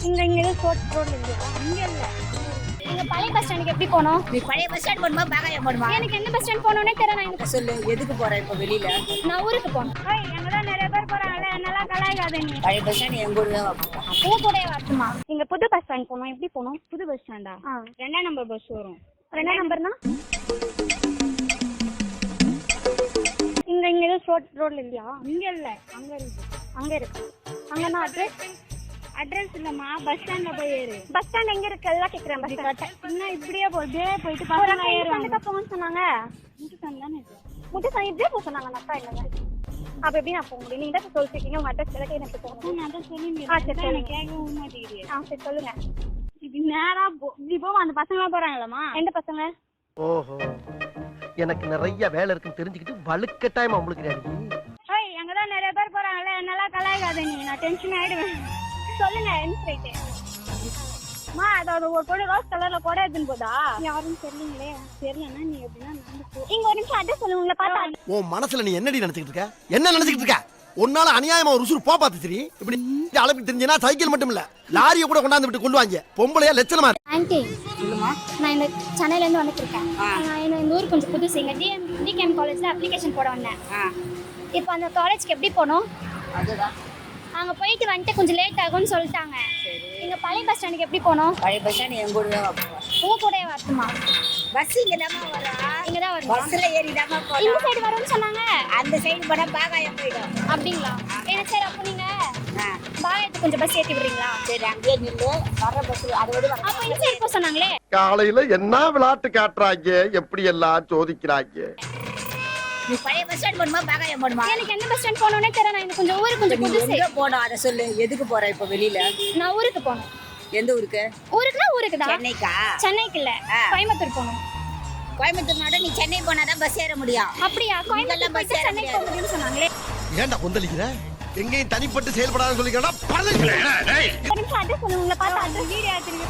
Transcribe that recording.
இங்க ஏதோ ரோட்ல இல்லையா? இங்க இல்ல. நீங்க பழைய பஸ் ஸ்டாண்டுக்கு எப்படி போனோம்? நீ பழைய பஸ் ஸ்டாண்ட் போணுமா பாகாயம் போணுமா? எனக்கு எந்த பஸ் ஸ்டாண்ட் போகணும்னே தெரியல. நான் எனக்கு சொல்லு, எதுக்கு போற இப்ப வெளியில? நான் ஊருக்கு போகணும். ஏய், எங்கதான் நிறைய பேர் போறாங்கல்ல, என்னெல்லாம் கலாய்க்காத நீ. பழைய பஸ் ஸ்டாண்ட் எங்க ஊர் தான் பூ கூட வரட்டுமா? இங்க புது பஸ் ஸ்டாண்ட் போனோம். எப்படி போனோம்? புது பஸ் ஸ்டாண்டா? 2ஆம் நம்பர் பஸ் வரும். 2ஆம் நம்பர்னா இங்க ஏதோ ரோட்ல இல்லையா? இங்க இல்ல. அங்க இருக்கு. அங்க இருக்கு. அங்கன்னா அட்ரஸ் இல்லம்மா, பஸ் ஸ்டாண்ட்ல போய் ஏறு. பஸ் ஸ்டாண்ட் எங்க இருக்கு? எல்லாம் கேக்குறேன். பஸ் ஸ்டாண்ட் இன்னும் இப்படியே போயிட்டு பசங்க ஏறுவாங்க. போகணும்னு சொன்னாங்க. முட்டு ஸ்டாண்ட் தானே இது. முட்டை சாணி இப்படியே போக சொன்னாங்க. நட்டா இல்லைங்க. அப்ப எப்படி நான் போக முடியும்? நீங்க தான் சொல்லிருக்கீங்க. உங்க அட்ரஸ் எல்லாம் எனக்கு போகணும். நான் தான் சொல்லி சரி எனக்கு கேட்கவும் மாட்டேங்கிறீங்க. சரி சொல்லுங்க. இது நேரா இப்படி போவோம். அந்த பசங்க போறாங்களம்மா. எந்த பசங்க? ஓஹோ, எனக்கு நிறைய வேலை இருக்குன்னு தெரிஞ்சுக்கிட்டு வலுக்கட்டாயமா உங்களுக்கு ஏய், அங்கதான் நிறைய பேர் போறாங்கல்ல, என்னெல்லாம் கலாய்க்காத நீ. நான் டென்ஷன் ஆயிடுவேன். சொல்லுங்க. என்ன சொல்லிட்டு மா, அதோட ஒரு பொண்ணு ரோஸ் கலர்ல கூட எடுத்துன்னு போதா? யாரும் தெரியலீங்களே. தெரியலன்னா நீ எப்படின்னா நடந்து போ. இங்க ஒரு நிமிஷம் அட்ரஸ் சொல்லுங்க. உங்களை பார்த்தா உன் மனசுல நீ என்னடி நினைச்சுக்கிட்டு இருக்க? என்ன நினைச்சுக்கிட்டு இருக்க? உன்னால அநியாயமா ஒரு உசுறு போ பார்த்து சரி. இப்படி அளவுக்கு தெரிஞ்சனா சைக்கிள் மட்டும் இல்ல, லாரியை கூட கொண்டாந்து விட்டு கொண்டு வாங்க. பொம்பளையா லட்சணமா ஆன்ட்டி, சொல்லுமா. நான் இந்த சென்னையில இருந்து வந்துட்டு இருக்கேன். நான் இந்த ஊருக்கு கொஞ்சம் புதுசு. இங்க டிகேஎம் காலேஜ்ல அப்ளிகேஷன் போட வந்தேன். இப்போ அந்த காலேஜ்க்கு எப்படி போகணும்? அதுதான் அங்க போயிட்டு வந்துட்டு கொஞ்சம் லேட் ஆகும்னு சொல்லிட்டாங்க. இங்க பழைய பஸ் ஸ்டாண்டுக்கு எப்படி போகணும்? பழைய பஸ் ஸ்டாண்ட் எங்க ஊர் தான் உங்க கூட வரட்டுமா? பஸ் இங்க தாமா வரா. இங்க தான் வரும். பஸ்ல ஏறிடாம இந்த போலாம். சைடு வரும்னு சொன்னாங்க. அந்த சைடு போனா பாகாயம் போயிடும். அப்படிங்களா? எனக்கு சரி. அப்போ நீங்க ஆ, பாயத்துக்கு கொஞ்சம் பஸ் ஏற்றி விடுறீங்களா? சரி அங்கேயே நில்லு. வர்ற பஸ்ல அதோட அப்போ இந்த சைடு போக சொன்னாங்களே. காலையில என்ன விளையாட்டு காட்டுறாங்க, எப்படி எல்லாம் சோதிக்கிறாங்க. நீ பழைய பஸ் ஸ்டாண்ட் போணுமா பாகாயம் போணுமா? எனக்கு எந்த பஸ் ஸ்டாண்ட் போகணும்னே தெரியல. நான் இந்த கொஞ்சம் ஊருக்கு கொஞ்சம் நீ புதுசு. எங்க போனோம் அதை சொல்லு, எதுக்கு போற இப்ப வெளியில? நான் ஊருக்கு போகணும். எந்த ஊருக்கு? ஊருக்குன்னா ஊருக்கு தான். சென்னைக்கா? சென்னைக்கு இல்ல, கோயம்புத்தூர் போகணும். கோயம்புத்தூர்னாட நீ சென்னை போனாதான் பஸ் ஏற முடியும். அப்படியா? கோயம்புத்தூர் போயிட்டு சென்னை போக முடியும்னு சொன்னாங்களே. ஏன்டா கொந்தளிக்கிற? எங்கேயும் தனிப்பட்டு செயல்படாத சொல்லிக்கிறா. ஒரு நிமிஷம் அட்ரஸ் சொல்லுங்க. உங்களை பார்த்தா அந்த வீடியோ எடுத்துருக்கு.